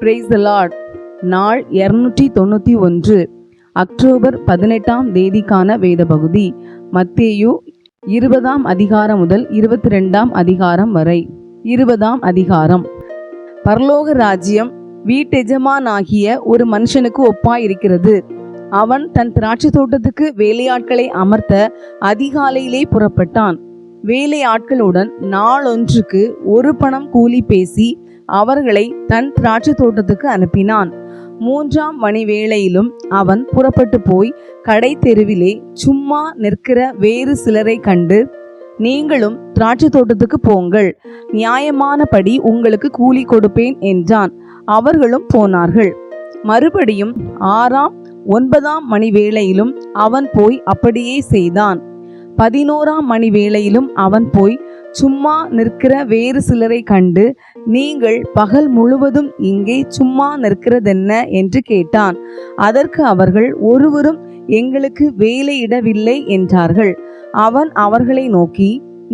Praise the Lord. நாள் 291, October 18ஆம் தேதிக்கான வேத பகுதி மத்தேயு 20ஆம் அதிகாரம் முதல் 22ஆம் அதிகாரம் வரை. 20ஆம் அதிகாரம். பரலோக ராஜ்யம் வீட்டெஜமானாகிய ஒரு மனுஷனுக்கு ஒப்பாயிருக்கிறது. அவன் தன் திராட்சை தோட்டத்துக்கு வேலையாட்களை அமர்த்த அதிகாலையிலே புறப்பட்டான். வேலையாட்களுடன் நாளொன்றுக்கு 1 பணம் கூலி பேசி அவர்களை தன் திராட்சை தோட்டத்துக்கு அனுப்பினான். 3ஆம் மணி வேளையிலும் அவன் புறப்பட்டு போய் கடை தெருவிலே சும்மா நிற்கிற வேறு சிலரை கண்டு, நீங்களும் திராட்சை தோட்டத்துக்கு போங்கள், நியாயமானபடி உங்களுக்கு கூலி கொடுப்பேன் என்றான். அவர்களும் போனார்கள். மறுபடியும் 6ஆம் 9ஆம் மணி வேளையிலும் அவன் போய் அப்படியே செய்தான். 11ஆம் மணி வேளையிலும் அவன் போய் சும்மா நிற்கிற வேறு சிலரை கண்டு, நீங்கள் பகல் முழுவதும் இங்கே சும்மா நிற்கிறதென்ன என்று கேட்டான். அதற்கு அவர்கள் ஒருவரும் எங்களுக்கு வேலையிடவில்லை என்றார்கள். அவன் அவர்களை நோக்கி,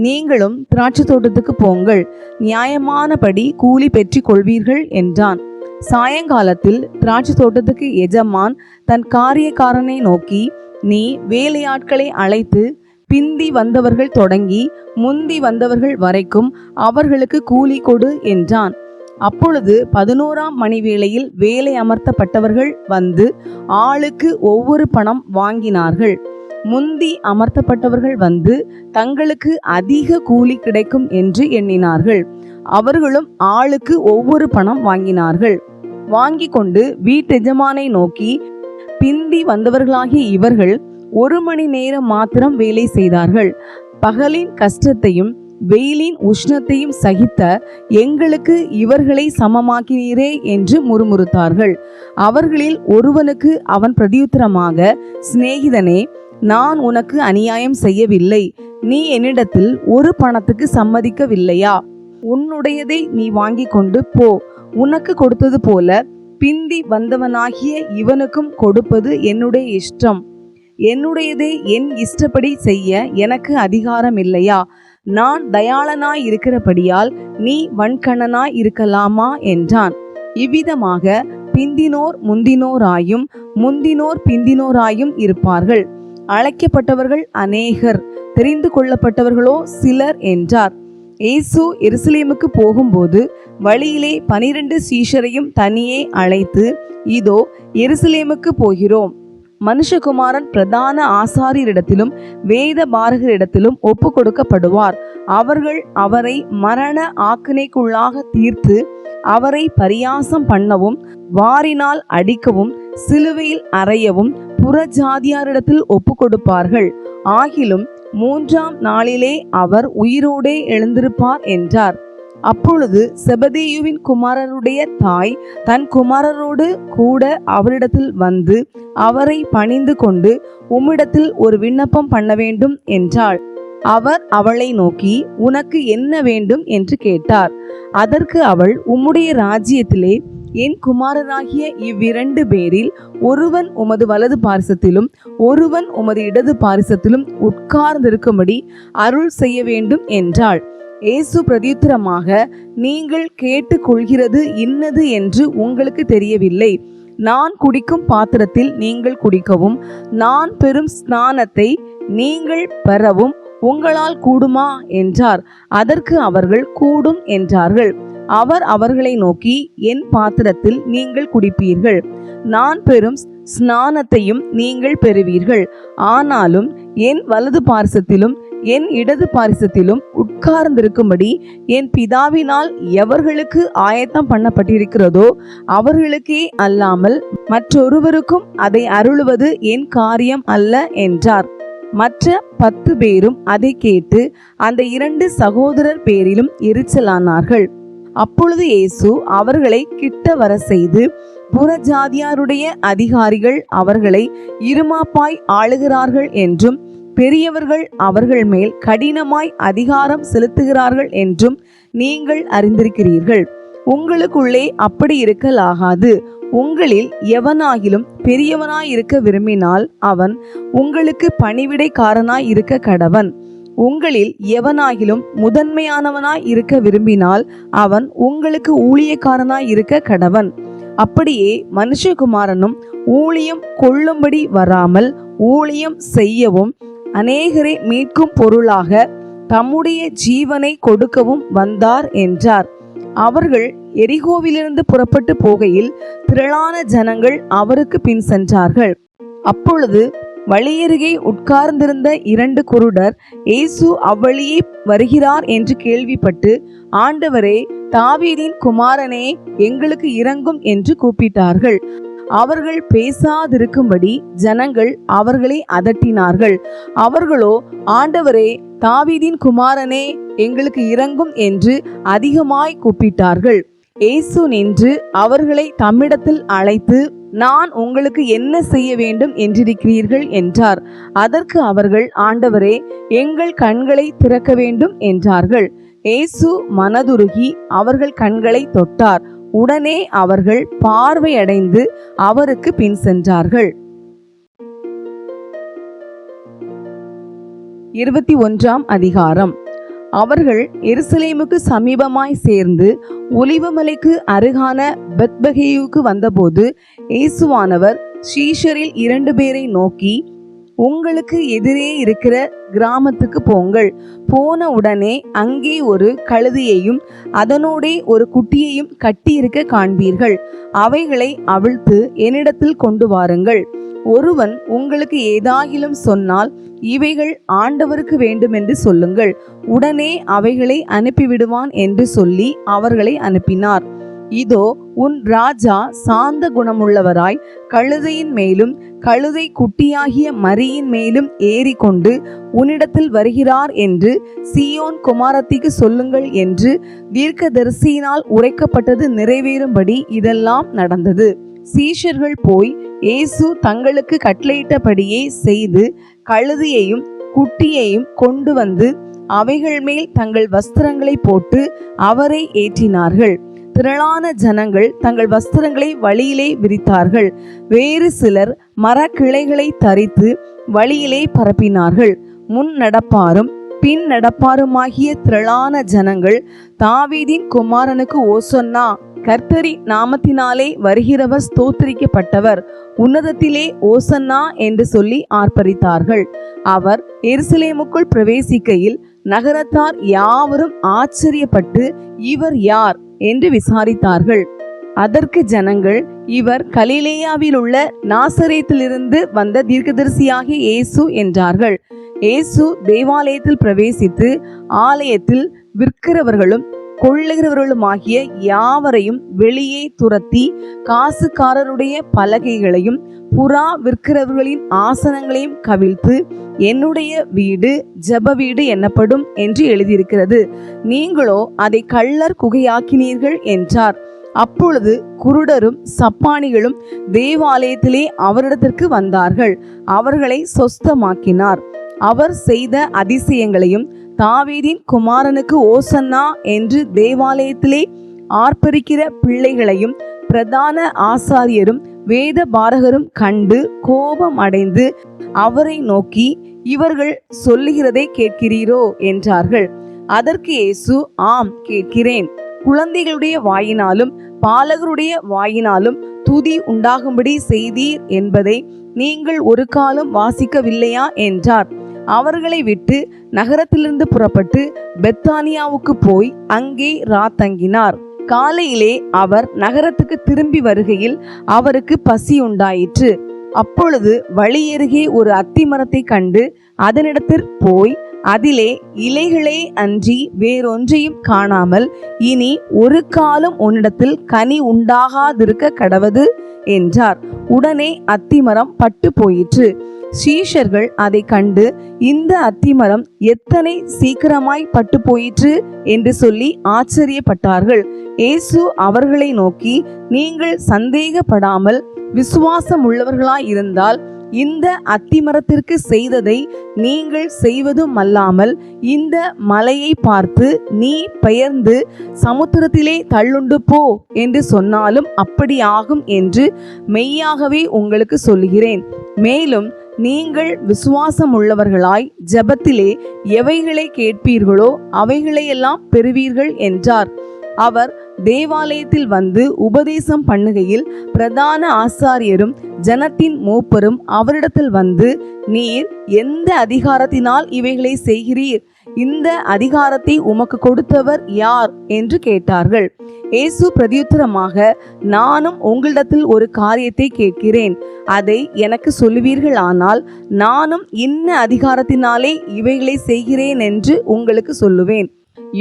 நீங்களும் திராட்சை தோட்டத்துக்கு போங்கள், நியாயமானபடி கூலி பெற்றுக் கொள்வீர்கள் என்றான். சாயங்காலத்தில் திராட்சை தோட்டத்துக்கு எஜமான் தன் காரியக்காரனை நோக்கி, நீ வேலையாட்களை அழைத்து பிந்தி வந்தவர்கள் தொடங்கி முந்தி வந்தவர்கள் வரைக்கும் அவர்களுக்கு கூலி கொடு என்றான். அப்பொழுது 11ஆம் மணி வேளையில் வேலை அமர்த்தப்பட்டவர்கள் வந்து ஆளுக்கு ஒவ்வொரு பணம் வாங்கினார்கள். முந்தி அமர்த்தப்பட்டவர்கள் வந்து தங்களுக்கு அதிக கூலி கிடைக்கும் என்று எண்ணினார்கள். அவர்களும் ஆளுக்கு ஒவ்வொரு பணம் வாங்கினார்கள். வாங்கி கொண்டு வீட்டெஜமானை நோக்கி, பிந்தி வந்தவர்களாகிய இவர்கள் 1 மணி நேரம் மாத்திரம் வேலை செய்தார்கள். பகலின் கஷ்டத்தையும் வெயிலின் உஷ்ணத்தையும் சகித்த எங்களுக்கு இவர்களை சமமாக்கினீரே என்று முறுமுறுத்தார்கள். அவர்களில் ஒருவனுக்கு அவன் பிரதியுத்தரமாக, சிநேகிதனே, நான் உனக்கு அநியாயம் செய்யவில்லை. நீ என்னிடத்தில் 1 பணத்துக்கு சம்மதிக்கவில்லையா? உன்னுடையதை நீ வாங்கி கொண்டு போ. உனக்கு கொடுத்தது போல பிந்தி வந்தவனாகிய இவனுக்கும் கொடுப்பது என்னுடைய இஷ்டம். என்னுடையதை என் இஷ்டப்படி செய்ய எனக்கு அதிகாரம் இல்லையா? நான் தயாளனாய் இருக்கிறபடியால் நீ வன்கண்ணனாய் இருக்கலாமா என்றான். இவ்விதமாக பிந்தினோர் முந்தினோராயும் முந்தினோர் பிந்தினோராயும் இருப்பார்கள். அழைக்கப்பட்டவர்கள் அநேகர், தெரிந்து கொள்ளப்பட்டவர்களோ சிலர் என்றார். இயேசு எருசலேமுக்கு போகும்போது வழியிலே 12 சீஷரையும் தனியே அழைத்து, இதோ எருசலேமுக்கு போகிறோம். மனுஷகுமாரன் பிரதான ஆசாரியரிடத்திலும் வேத பாரகரிடத்திலும் ஒப்பு கொடுக்கப்படுவார். அவர்கள் அவரை மரண ஆக்கினைக்குள்ளாக தீர்த்து அவரை பரியாசம் பண்ணவும் வாரினால் அடிக்கவும் சிலுவையில் அறையவும் புறஜாதியாரிடத்தில் ஒப்பு கொடுப்பார்கள். ஆகிலும் 3ஆம் நாளிலே அவர் உயிரோடே எழுந்திருப்பார் என்றார். அப்பொழுது செபதேயுவின் குமாரருடைய தாய் தன் குமாரரோடு கூட அவரிடத்தில் வந்து அவரை பணிந்து கொண்டு, உம்மிடத்தில் ஒரு விண்ணப்பம் பண்ண வேண்டும் என்றாள். அவர் அவளை நோக்கி, உனக்கு என்ன வேண்டும் என்று கேட்டார். அதற்கு அவள், உம்முடைய ராஜ்யத்திலே என் குமாரராகிய இவ்2 பேரில் ஒருவன் உமது வலது பாரிசத்திலும் ஒருவன் உமது இடது பாரிசத்திலும் உட்கார்ந்திருக்கும்படி அருள் செய்ய வேண்டும் என்றாள். இயேசு பிரதியுத்தரமாக, நீங்கள் கேட்டுக்கொள்கிறது இன்னது என்று உங்களுக்கு தெரியவில்லை. நான் குடிக்கும் பாத்திரத்தில் நீங்கள் குடிக்கவும் நான் பெறும் ஸ்நானத்தை நீங்கள் பெறவும் உங்களால் கூடுமா என்றார். அதற்கு அவர்கள் கூடும் என்றார்கள். அவர் அவர்களை நோக்கி, என் பாத்திரத்தில் நீங்கள் குடிப்பீர்கள், நான் பெறும் ஸ்நானத்தையும் நீங்கள் பெறுவீர்கள். ஆனாலும் என் வலது பாரிசத்திலும் என் இடது பாரிசத்திலும் உட்கார்ந்திருக்கும்படி என் பிதாவினால் எவர்களுக்கு ஆயத்தம் பண்ணப்பட்டிருக்கிறதோ அவர்களுக்கே அல்லாமல் மற்றொருவருக்கும் அதை அருளுவது என் காரியம் அல்ல என்றார். மற்ற 10 பேரும் அதை கேட்டு அந்த 2 சகோதரர் பேரிலும் எரிச்சலானார்கள். அப்பொழுது இயேசு அவர்களை கிட்ட வர செய்து, புறஜாதியாருடைய அதிகாரிகள் அவர்களை இருமாப்பாய் ஆளுகிறார்கள் என்றும் பெரியவர்கள் அவர்கள் மேல் கடினமாய் அதிகாரம் செலுத்துகிறார்கள் என்றும் நீங்கள் அறிந்திருக்கிறீர்கள். உங்களுக்குள்ளே அப்படி இருக்கலாகாது. உங்களில் எவனாகிலும் பெரியவனாய் இருக்க விரும்பினால் அவன் உங்களுக்கு பணிவிடைக்காரனாய் இருக்க கடவன். உங்களில் எவனாகிலும் முதன்மையானவனாய் இருக்க விரும்பினால் அவன் உங்களுக்கு ஊழியக்காரனாய் இருக்க கடவன். அப்படியே மனுஷகுமாரனும் ஊழியம் கொள்ளும்படி வராமல் ஊழியம் செய்யவும் அநேகரை மீட்கும் பொருளாக தம்முடைய ஜீவனை கொடுக்கவும் வந்தார் என்றார். அவர்கள் எரிகோவிலிருந்து புறப்பட்டு போகையில் திரளான ஜனங்கள் அவருக்கு பின் சென்றார்கள். அப்பொழுது வழியருகே உட்கார்ந்திருந்த 2 குருடர் இயேசு அவ்வழியே வருகிறார் என்று கேள்விப்பட்டு, ஆண்டவரே, தாவீதின் குமாரனே, எங்களுக்கு இரங்கும் என்று கூப்பிட்டார்கள். அவர்கள் பேசாதிருக்கும்படி ஜனங்கள் அவர்களை அதட்டினார்கள். அவர்களோ, ஆண்டவரே, தாவீதின் குமாரனே, எங்களுக்கு இரங்கும் என்று அதிகமாய் கூப்பிட்டார்கள். இயேசு நின்று அவர்களை தம்மிடத்தில் அழைத்து, நான் உங்களுக்கு என்ன செய்ய வேண்டும் என்றிருக்கிறீர்கள் என்றார். அதற்கு அவர்கள், ஆண்டவரே, எங்கள் கண்களை திறக்க வேண்டும் என்றார்கள். இயேசு மனதுருகி அவர்கள் கண்களை தொட்டார். உடனே அவர்கள் பார்வையடைந்து அவருக்கு பின் சென்றார்கள். 21ஆம் அதிகாரம். அவர்கள் எருசலேமுக்கு சமீபமாய் சேர்ந்து ஒலிவமலைக்கு அருகான பெத்பகேயுக்கு வந்தபோது இயேசுவானவர் சீஷரில் 2 பேரை நோக்கி, உங்களுக்கு எதிரே இருக்கிற கிராமத்துக்கு போங்கள். போன உடனே அங்கே ஒரு கழுதையையும் அதனோடே ஒரு குட்டியையும் கட்டியிருக்க காண்பீர்கள். அவைகளை அவிழ்த்து என்னிடத்தில் கொண்டு வாருங்கள். ஒருவன் உங்களுக்கு ஏதாகிலும் சொன்னால், இவைகள் ஆண்டவருக்கு வேண்டுமென்று சொல்லுங்கள், உடனே அவைகளை அனுப்பிவிடுவான் என்று சொல்லி அவர்களை அனுப்பினார். இதோ, உன் ராஜா சாந்த குணமுள்ளவராய் கழுதையின் மேலும் கழுதை குட்டியாகிய மரியின் மேலும் ஏறிக்கொண்டு உன்னிடத்தில் வருகிறார் என்று சீயோன் குமாரத்திக்கு சொல்லுங்கள் என்று தீர்க்கதரிசியினால் உரைக்கப்பட்டது நிறைவேறும்படி இதெல்லாம் நடந்தது. சீஷர்கள் போய் இயேசு தங்களுக்கு கட்டளையிட்டபடியே செய்து கழுதையையும் குட்டியையும் கொண்டு வந்து அவைகள் மேல் தங்கள் வஸ்திரங்களை போட்டு அவரை ஏற்றினார்கள். திரளான ஜனங்கள் தங்கள் வஸ்திரங்களை வழியிலே விரித்தார்கள். வேறு சிலர் மரக்கிளைகளை தரித்து வழியிலே பரப்பினார்கள். முன் நடப்பாரும் பின் நடப்பாருமாகிய திரளான ஜனங்கள், தாவீதின் குமாரனுக்கு ஓசன்னா, கர்த்தரின் நாமத்தினாலே வருகிறவர் ஸ்தோத்திரிக்கப்பட்டவர், உன்னதத்திலே ஓசன்னா என்று சொல்லி ஆர்ப்பரித்தார்கள். அவர் எருசலேமுக்குள் பிரவேசிக்கையில் நகரத்தார் யாவரும் ஆச்சரியப்பட்டு, இவர் யார் என்று விசாரித்தார்கள். அதற்கு ஜனங்கள், இவர் கலிலேயாவில் உள்ள நாசரேத்திலிருந்து வந்த தீர்க்கதரிசியாகிய இயேசு என்றார்கள். இயேசு தேவாலயத்தில் பிரவேசித்து ஆலயத்தில் விற்கிறவர்களும் கொள்ளுகிறவர்களுமாகிய யாவரையும் வெளியே துரத்தி காசுக்காரருடைய பலகைகளையும் புறா விற்கிறவர்களின் ஆசனங்களையும் கவிழ்த்து, என்னுடைய வீடு ஜெப வீடு என்னப்படும் என்று எழுதியிருக்கிறது, நீங்களோ அதை கள்ளர் குகையாக்கினீர்கள் என்றார். அப்பொழுது குருடரும் சப்பானிகளும் தேவாலயத்திலே அவரிடத்திற்கு வந்தார்கள். அவர்களை சொஸ்தமாக்கினார். அவர் செய்த அதிசயங்களையும் தாவீதின் குமாரனுக்கு ஓசன்னா என்று தேவாலயத்திலே ஆர்ப்பரிக்கிற பிள்ளைகளையும் பிரதான ஆசாரியரும் வேத பாரகரும் கண்டு கோபம் அடைந்து அவரை நோக்கி, இவர்கள் சொல்லுகிறதை கேட்கிறீரோ என்றார்கள். அதற்கு இயேசு, ஆம், கேட்கிறேன். குழந்தைகளுடைய வாயினாலும் பாலகருடைய வாயினாலும் துதி உண்டாகும்படி செய்தீர் என்பதை நீங்கள் ஒரு காலம் வாசிக்கவில்லையா என்றார். அவர்களை விட்டு நகரத்திலிருந்து புறப்பட்டு பெத்தானியாவுக்கு போய் அங்கே ராத்தங்கினார். காலையிலே அவர் நகரத்துக்கு திரும்பி வருகையில் அவருக்கு பசி உண்டாயிற்று. அப்பொழுது வழியருகே ஒரு அத்திமரத்தை கண்டு அதனிடத்தில் போய் அதிலே இலைகளே அன்றி வேறொன்றையும் காணாமல், இனி ஒரு காலம் உன்னிடத்தில் கனி உண்டாகாதிருக்க கடவது என்றார். உடனே அத்திமரம் பட்டு போயிற்று. சீஷர்கள் அதை கண்டு, இந்த அத்திமரம் எத்தனை சீக்கிரமாய் பட்டு போயிற்று என்று சொல்லி ஆச்சரியப்பட்டார்கள். இயேசு அவர்களை நோக்கி, நீங்கள் சந்தேகப்படாமல் விசுவாசம் உள்ளவர்களாய் இருந்தால் இந்த அத்திமரத்திற்கு செய்ததை நீங்கள் செய்வதும் அல்லாமல், இந்த மலையை பார்த்து நீ பெயர்ந்து சமுத்திரத்திலே தள்ளுண்டு போ என்று சொன்னாலும் அப்படி ஆகும் என்று மெய்யாகவே உங்களுக்கு சொல்லுகிறேன். மேலும் நீங்கள் விசுவாசம் உள்ளவர்களாய் ஜெபத்திலே எவைகளை கேட்பீர்களோ அவைகளையெல்லாம் பெறுவீர்கள் என்றார். அவர் தேவாலயத்தில் வந்து உபதேசம் பண்ணுகையில் பிரதான ஆசாரியரும் ஜனத்தின் மூப்பரும் அவரிடத்தில் வந்து, நீர் எந்த அதிகாரத்தினால் இவைகளை செய்கிறீர்? இந்த அதிகாரத்தை உமக்கு கொடுத்தவர் யார் என்று கேட்டார்கள். இயேசு பிரதியுத்தரமாக, நானும் உங்களிடத்தில் ஒரு காரியத்தை கேட்கிறேன், அதை எனக்கு சொல்லுவீர்கள் ஆனால் நானும் இன்ன அதிகாரத்தினாலே இவைகளை செய்கிறேன் என்று உங்களுக்கு சொல்லுவேன்.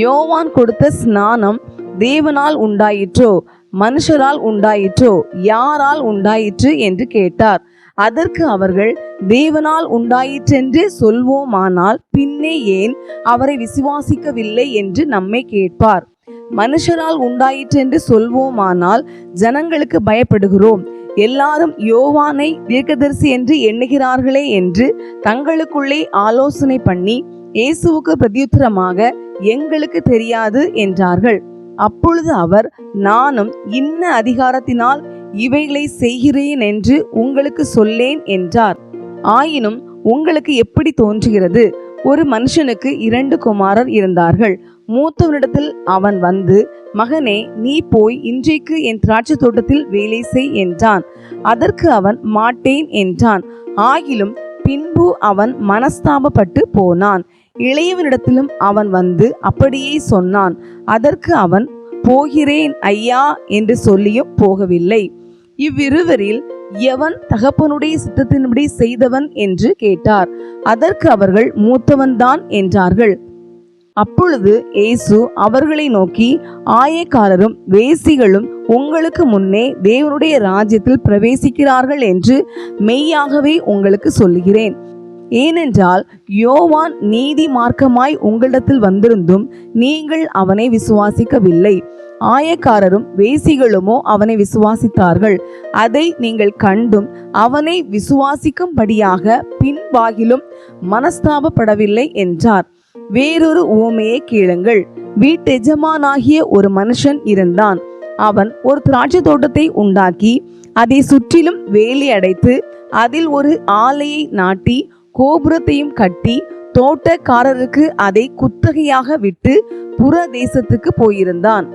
யோவான் கொடுத்த ஸ்நானம் தேவனால் உண்டாயிற்றோ மனுஷரால் உண்டாயிற்றோ யாரால் உண்டாயிற்று என்று கேட்டார். அதற்கு அவர்கள், தேவனால் உண்டாயிற்றென்று சொல்வோமானால் பின்னே ஏன் அவரை விசுவாசிக்கவில்லை என்று நம்மை கேட்பார். மனுஷரால் உண்டாயிற்றென்று சொல்வோமானால் ஜனங்களுக்கு பயப்படுகிறோம், எல்லாரும் யோவானை தீர்க்கதரிசி என்று எண்ணுகிறார்களே என்று தங்களுக்குள்ளே ஆலோசனை பண்ணி இயேசுவுக்கு பிரதியுத்தரமாக, எங்களுக்கு தெரியாது என்றார்கள். அப்பொழுது அவர், நானும் இன்ன அதிகாரத்தினால் இவைகளை செய்கிறேன் என்று உங்களுக்கு சொல்லேன் என்றார். ஆயினும் உங்களுக்கு எப்படி தோன்றுகிறது? ஒரு மனுஷனுக்கு 2 குமாரர் இருந்தார்கள். மூத்தவனிடத்தில் அவன் வந்து, மகனே, நீ போய் இன்றைக்கு என் திராட்சை தோட்டத்தில் வேலை செய் என்றான். அதற்கு அவன் மாட்டேன் என்றான். ஆகிலும் பின்பு அவன் மனஸ்தாபப்பட்டு போனான். இளையவனிடத்திலும் அவன் வந்து அப்படியே சொன்னான். அதற்கு அவன், போகிறேன் ஐயா என்று சொல்லியும் போகவில்லை. இவ்விருவரில் எவன் தகப்பனுடைய சித்தத்தின்படி செய்தவன் என்று கேட்டார். அதற்கு அவர்கள், மூத்தவன்தான் என்றார்கள். அப்பொழுது இயேசு அவர்களை நோக்கி, ஆயக்காரரும் வேசிகளும் உங்களுக்கு முன்னே தேவனுடைய ராஜ்யத்தில் பிரவேசிக்கிறார்கள் என்று மெய்யாகவே உங்களுக்கு சொல்லுகிறேன். ஏனென்றால் யோவான் நீதி மார்க்கமாய் உங்களிடத்தில் வந்திருந்தும் நீங்கள் அவனை விசுவாசிக்கவில்லை. ஆயக்காரரும் வேசிகளுமோ அவனை விசுவாசித்தார்கள். அதை நீங்கள் கண்டும் அவனை விசுவாசிக்கும்படியாக பின்வாகிலும் மனஸ்தாபப்படவில்லை என்றார். வேறொரு உவமையை கேளுங்கள். வீட்டெஜமானாகிய ஒரு மனுஷன் இருந்தான். அவன் ஒரு திராட்சை தோட்டத்தை உண்டாக்கி அதை சுற்றிலும் வேலி அடைத்து அதில் ஒரு ஆலையை நாட்டி கோபுரத்தையும் கட்டி தோட்டக்காரருக்கு அதை குத்தகையாக விட்டு புற தேசத்துக்கு போயிருந்தான்.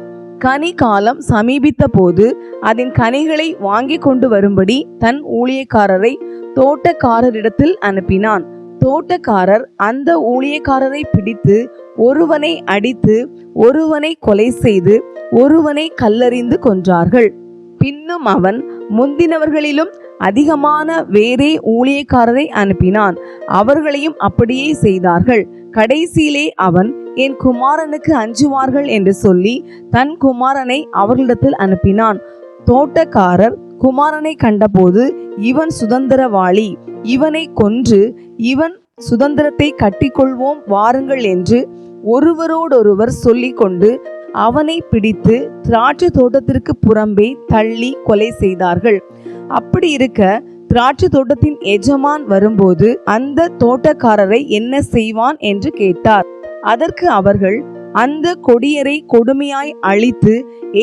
கனி காலம் சமீபித்த போது அதன் கனிகளை வாங்கி கொண்டு வரும்படி தன் ஊழியக்காரரை தோட்டக்காரரிடத்தில் அனுப்பினான். தோட்டக்காரர் அந்த ஊழியக்காரரை பிடித்து ஒருவனை அடித்து ஒருவனை கொலை செய்து ஒருவனை கல்லெறிந்து கொன்றார்கள். பின்னும் அவன் முந்தினவர்களிலும் அதிகமான வேறே ஊழியக்காரரை அனுப்பினான். அவர்களையும் அப்படியே செய்தார்கள். கடைசியிலே அவன், என் குமாரனுக்கு அஞ்சுவார்கள் என்று சொல்லி தன் குமாரனை அவர்களிடத்தில் அனுப்பினான். தோட்டக்காரர் குமாரனை கண்டபோது, இவன் சுதந்திரவாளி, இவனை கொன்று இவன் சுதந்திரத்தை கட்டிக்கொள்வோம் வாருங்கள் என்று ஒருவரோடொருவர் சொல்லிக் கொண்டு அவனை பிடித்து திராட்சை தோட்டத்திற்கு புறம்பே தள்ளி கொலை செய்தார்கள். அப்படி இருக்க திராட்சை தோட்டத்தின் எஜமான் வரும்போது அந்த தோட்டக்காரரை என்ன செய்வான் என்று கேட்டார். அதற்கு அவர்கள், அந்த கொடியரை கொடுமையாய் அழித்து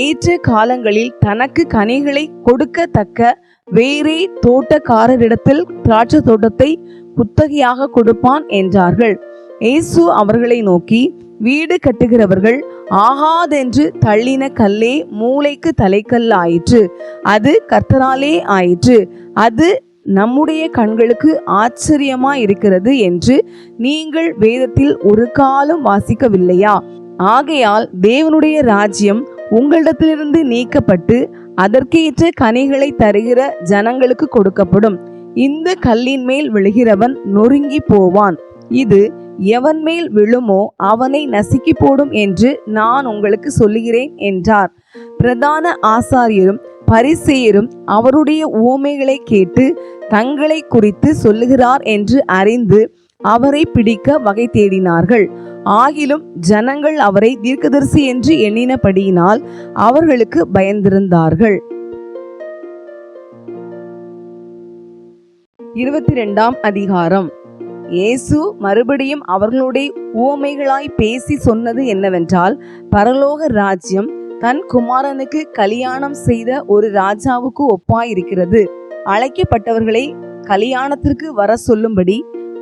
ஏற்ற காலங்களில் தனக்கு கனிகளை கொடுக்கத்தக்க வேறே தோட்டக்காரரிடத்தில் திராட்சை தோட்டத்தை குத்தகையாக கொடுப்பான் என்றார்கள். இயேசு அவர்களை நோக்கி, வீடு கட்டுகிறவர்கள் ஆகாதென்று தள்ளின கல்லே மூளைக்கு தலைக்கல் ஆயிற்று. அது கர்த்தராலே ஆயிற்று. அது நம்முடைய கண்களுக்கு ஆச்சரியமா இருக்கிறது என்று நீங்கள் வேதத்தில் ஒரு காலம் வாசிக்கவில்லையா? ஆகையால் தேவனுடைய ராஜ்யம் உங்களிடத்திலிருந்து நீக்கப்பட்டு அதற்கேற்ற கனிகளை தருகிற ஜனங்களுக்கு கொடுக்கப்படும். இந்த கல்லின் மேல் விழுகிறவன் நொறுங்கி போவான். இது எவன் மேல் விழுமோ அவனை நசுக்கி போடும் என்று நான் உங்களுக்கு சொல்லுகிறேன் என்றார். பிரதான ஆசாரியரும் பரிசேயரும் அவருடைய உவமைகளை கேட்டு தங்களை குறித்து சொல்லுகிறார் என்று அறிந்து அவரை பிடிக்க வகை தேடினார்கள். ஆகிலும் ஜனங்கள் அவரை தீர்க்கதரிசி என்று எண்ணினபடியினால் அவர்களுக்கு பயந்திருந்தார்கள். 22ஆம் அதிகாரம். இயேசு மறுபடியும் அவர்களுடைய உவமைகளாய் பேசி சொன்னது என்னவென்றால், பரலோக ராஜ்யம் தன் குமாரனுக்கு கல்யாணம் செய்த ஒரு ராஜாவுக்கு ஒப்பாயிருக்கிறது. அழைக்கப்பட்டவர்களை கல்யாணத்திற்கு வர சொல்லும்படி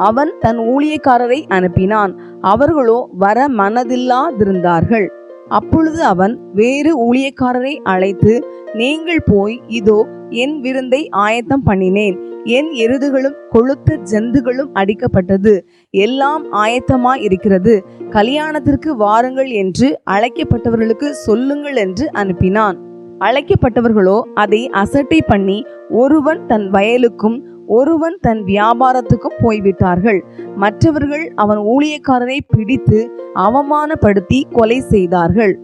அவன் தன் ஊழியக்காரரை அனுப்பினான். அவர்களோ வர மனதில்லாதிருந்தார்கள். அப்பொழுது அவன் வேறு ஊழியக்காரரை அழைத்து, நீங்கள் போய், இதோ என் விருந்தை ஆயத்தம் பண்ணினேன், என் எருதுகளும் கொழுத்த ஜந்துகளும் அடிக்கப்பட்டது, எல்லாம் ஆயத்தமாய் இருக்கிறது, கல்யாணத்திற்கு வாருங்கள் என்று அழைக்கப்பட்டவர்களுக்கு சொல்லுங்கள் என்று அனுப்பினான். அழைக்கப்பட்டவர்களோ அதை அசட்டை பண்ணி ஒருவன் தன் வயலுக்கும் ஒருவன் தன் வியாபாரத்துக்கும் போய்விட்டார்கள். மற்றவர்கள் அவன் ஊழியக்காரரை பிடித்து அவமானப்படுத்தி கொலை செய்தார்கள்.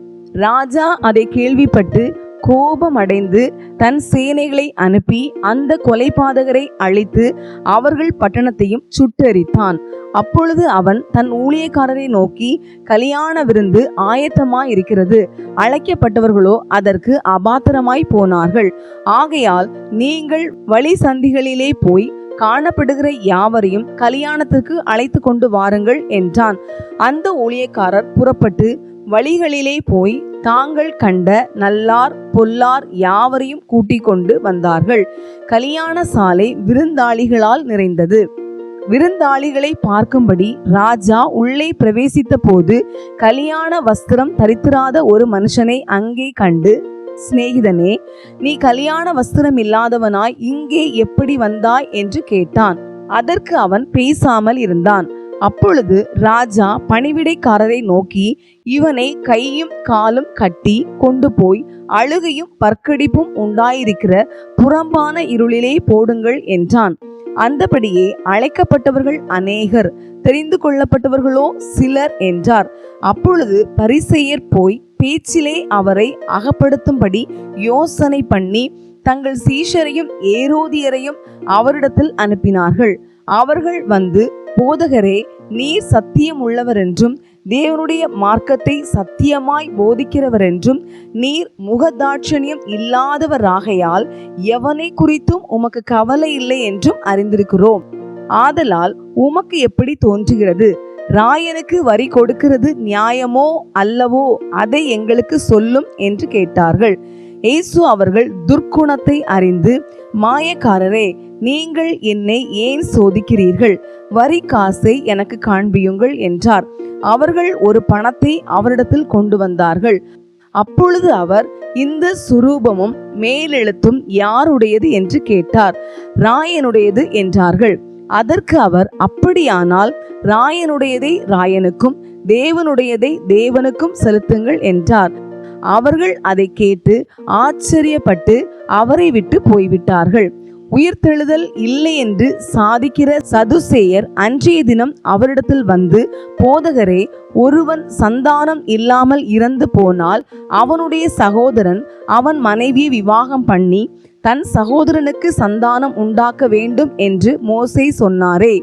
ராஜா அதை கேள்விப்பட்டு கோபமடைந்து தன் சேனைகளை அனுப்பி அந்த கொலைபாதகரை அழித்து அவர்கள் பட்டணத்தையும் சுட்டெரித்தான். அப்பொழுது அவன் தன் ஊழியக்காரரை நோக்கி, கல்யாண விருந்து ஆயத்தமாய் இருக்கிறது, அழைக்கப்பட்டவர்களோ அதற்கு அபாத்திரமாய் போனார்கள். ஆகையால் நீங்கள் வழி சந்திகளிலே போய் காணப்படுகிற யாவரையும் கல்யாணத்திற்கு அழைத்து கொண்டு வாருங்கள் என்றான். அந்த ஊழியக்காரர் புறப்பட்டு வழிகளிலே போய் தாங்கள் கண்ட நல்லார் பொல்லார் யாவரையும் கூட்டிக் கொண்டு வந்தார்கள். கல்யாண சாலை விருந்தாளிகளால் நிறைந்தது. விருந்தாளிகளை பார்க்கும்படி ராஜா உள்ளே பிரவேசித்த போது கல்யாண வஸ்திரம் தரித்திராத ஒரு மனுஷனை அங்கே கண்டு, சிநேகிதனே, நீ கல்யாண வஸ்திரம் இல்லாதவனாய் இங்கே எப்படி வந்தாய் என்று கேட்டான். அதற்கு அவன் பேசாமல் இருந்தான். அப்பொழுது ராஜா பணிவிடைக்காரரை நோக்கி, இவனை கையும் காலும் கட்டி கொண்டு போய் அழுகையும் பற்கடிப்பும் உண்டாயிருக்கிற புறம்பான இருளிலே போடுங்கள் என்றான். அந்தபடியே அழைக்கப்பட்டவர்கள் அநேகர், தெரிந்து கொள்ளப்பட்டவர்களோ சிலர் என்றார். அப்பொழுது பரிசேயர் போய் பேச்சிலே அவரை அகப்படுத்தும்படி யோசனை பண்ணி தங்கள் சீஷரையும் ஏரோதியரையும் அவரிடத்தில் அனுப்பினார்கள். அவர்கள் வந்து, போதகரே, நீர் சத்தியம் உள்ளவர் என்றும் தேவனுடைய மார்க்கத்தை சத்தியமாய் போதிக்கிறவர் என்றும் நீர் முகதாட்சணியம் இல்லாதவராகையால் எவனை குறித்தும் உமக்கு கவலை இல்லை என்றும் அறிந்திருக்கிறோம். ஆதலால் உமக்கு எப்படி தோன்றுகிறது? ராயனுக்கு வரி கொடுக்கிறது நியாயமோ அல்லவோ? அதை எங்களுக்கு சொல்லும் என்று கேட்டார்கள். இயேசு அவர்கள் துர்க்குணத்தை அறிந்து, மாயக்காரரே, நீங்கள் என்னை ஏன் சோதிக்கிறீர்கள்? வரி காசை எனக்கு காண்பியுங்கள் என்றார். அவர்கள் ஒரு பணத்தை அவரிடத்தில் கொண்டு வந்தார்கள். அப்பொழுது அவர், இந்த சுரூபமும் மேலெழுத்தும் யாருடையது என்று கேட்டார். ராயனுடையது என்றார்கள். அதற்கு அவர், அப்படியானால் ராயனுடையதை ராயனுக்கும் தேவனுடையதை தேவனுக்கும் செலுத்துங்கள் என்றார். அவர்கள் அதை கேட்டு ஆச்சரியப்பட்டு அவரை விட்டு போய்விட்டார்கள். உயிர்த்தெழுதல் இல்லை என்று சாதிக்கிற சதுசேயர் அன்றைய தினம் அவரிடத்தில் வந்து, போதகரே, ஒருவன் சந்தானம் இல்லாமல் இறந்து போனால் அவனுடைய சகோதரன் அவன் மனைவியை விவாகம் பண்ணி தன் சகோதரனுக்கு சந்தானம் உண்டாக்க வேண்டும் என்று மோசே சொன்னாரே.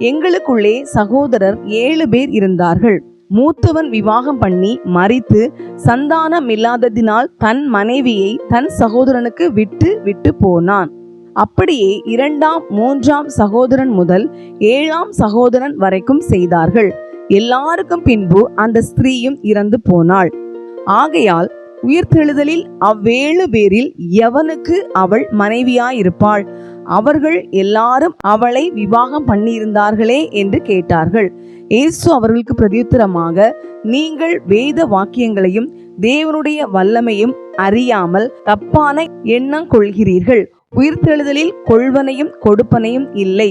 எங்களுக்குள்ளே சகோதரர் 7 பேர் இருந்தார்கள். மூத்தவன் விவாகம் பண்ணி மரித்து சந்தானம் இல்லாததினால் தன் மனைவியை தன் சகோதரனுக்கு விட்டு போனான். அப்படியே 2ஆம் 3ஆம் சகோதரன் முதல் 7ஆம் சகோதரன் வரைக்கும் செய்தார்கள். எல்லாருக்கும் பின்பு அந்த ஸ்திரீயும் இறந்து போனாள். ஆகையால் உயிர்த்தெழுதலில் 7 பேரில் எவனுக்கு அவள் மனைவியாயிருப்பாள்? அவர்கள் எல்லாரும் அவளை விவாகம் பண்ணியிருந்தார்களே என்று கேட்டார்கள். இயேசு அவர்களுக்கு பிரதியுத்தரமாக, நீங்கள் வேத வாக்கியங்களையும் தேவனுடைய வல்லமையும் அறியாமல் தப்பான எண்ணம் கொள்கிறீர்கள். உயிர்த்தெழுதலில் கொள்வனையும் கொடுப்பனையும் இல்லை.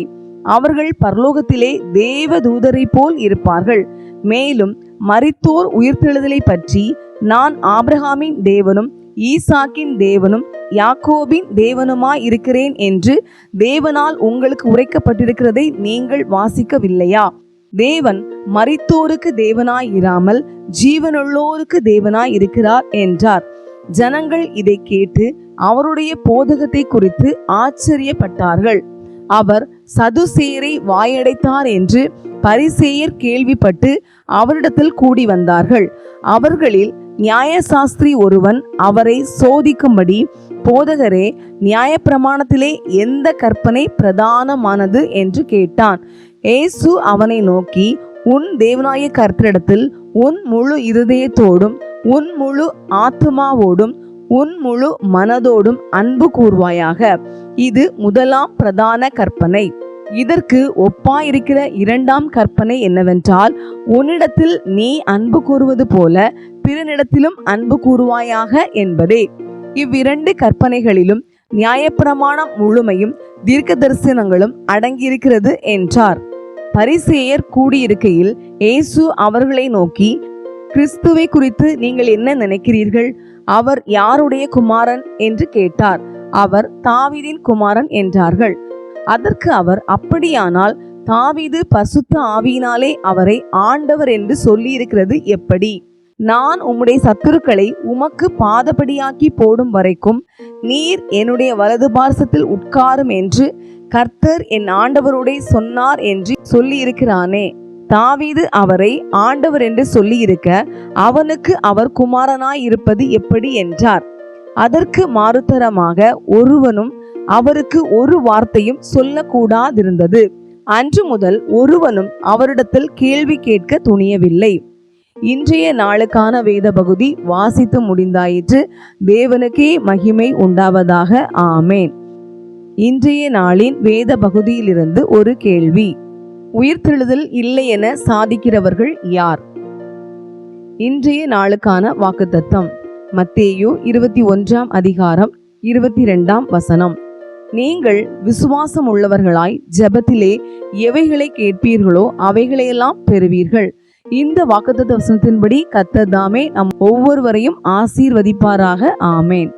அவர்கள் பரலோகத்திலே தேவ தூதரை போல் இருப்பார்கள். மேலும் மரித்தோர் உயிர்த்தெழுதலை பற்றி, நான் ஆபிரகாமின் தேவனும் ஈசாக்கின் தேவனும் யாக்கோபின் தேவனுமாய் இருக்கிறேன் என்று தேவனால் உங்களுக்கு உரைக்கப்பட்டிருக்கிறதை நீங்கள் வாசிக்கவில்லையா? தேவன் மரித்தோருக்கு தேவனாய் இராமல் ஜீவனுள்ளோருக்கு தேவனாய் இருக்கிறார் என்றார். ஜனங்கள் இதை கேட்டு அவருடைய போதகத்தை குறித்து ஆச்சரியப்பட்டார்கள். அவர் சதுசேயரை வாயடைத்தார் என்று பரிசேயர் கேள்விப்பட்டு அவரிடத்தில் கூடி வந்தார்கள். அவர்களில் நியாயசாஸ்திரி ஒருவன் அவரை சோதிக்கும்படி, போதகரே, நியாயப்பிரமாணத்திலே எந்த கற்பனை பிரதானமானது என்று கேட்டான். இயேசு அவனை நோக்கி, உன் தேவனாய கர்த்தரிடத்தில் உன் முழு இருதயத்தோடும் உன் முழு ஆத்துமாவோடும் உன் முழு மனதோடும் அன்பு கூர்வாயாக. இது முதலாம் பிரதான கற்பனை. இதற்கு ஒப்பாயிருக்கிற 2ஆம் கற்பனை என்னவென்றால், உன்னிடத்தில் நீ அன்பு கூறுவது போல பிறனிடத்திலும் அன்பு கூறுவாயாக என்பதே. இவ்விரண்டு கற்பனைகளிலும் நியாயப்பிரமாணம் முழுமையும் தீர்க்க தரிசனங்களும் அடங்கியிருக்கிறது என்றார். பரிசேயர் கூடியிருக்கையில் இயேசு அவர்களை நோக்கி, கிறிஸ்துவை குறித்து நீங்கள் என்ன நினைக்கிறீர்கள்? அவர் யாருடைய குமாரன் என்று கேட்டார். அவர் தாவீதின் குமாரன் என்றார்கள். அதற்கு அவர், அப்படியானால் தாவீது பரிசுத்த ஆவியினாலே அவரை ஆண்டவர் என்று சொல்லியிருக்கிறது எப்படி? நான் உம்முடைய சத்துருக்களை உமக்கு பாதபடியாக்கி போடும் வரைக்கும் நீர் என்னுடைய வலது பார்சத்தில் உட்காரும் என்று கர்த்தர் என் ஆண்டவரோடே சொன்னார் என்று சொல்லியிருக்கிறானே. தாவீது அவரை ஆண்டவர் என்று சொல்லியிருக்க அவனுக்கு அவர் குமாரனாய் இருப்பது எப்படி என்றார். அதற்கு மாறுதரமாக ஒருவனும் அவருக்கு ஒரு வார்த்தையும் சொல்லக்கூடாதிருந்தது. அன்று முதல் ஒருவனும் அவரிடத்தில் கேள்வி கேட்க துணியவில்லை. இன்றைய நாளுக்கான வேத பகுதி வாசித்து முடிந்தாயிற்று. தேவனுக்கே மகிமை உண்டாவதாக. ஆமேன். இன்றைய நாளின் வேத பகுதியிலிருந்து ஒரு கேள்வி. உயிர்த்தெழுதல் இல்லை என சாதிக்கிறவர்கள் யார்? இன்றைய நாளுக்கான வாக்குத்தத்தம் மத்தேயு 21 அதிகாரம் 22 வசனம். நீங்கள் விசுவாசம் உள்ளவர்களாய் ஜெபத்திலே எவைகளை கேட்பீர்களோ அவைகளையெல்லாம் பெறுவீர்கள். இந்த வாக்குத்தத்த வசனத்தின்படி கர்த்தர் தாமே நம் ஒவ்வொருவரையும் ஆசீர்வதிப்பாராக. ஆமேன்.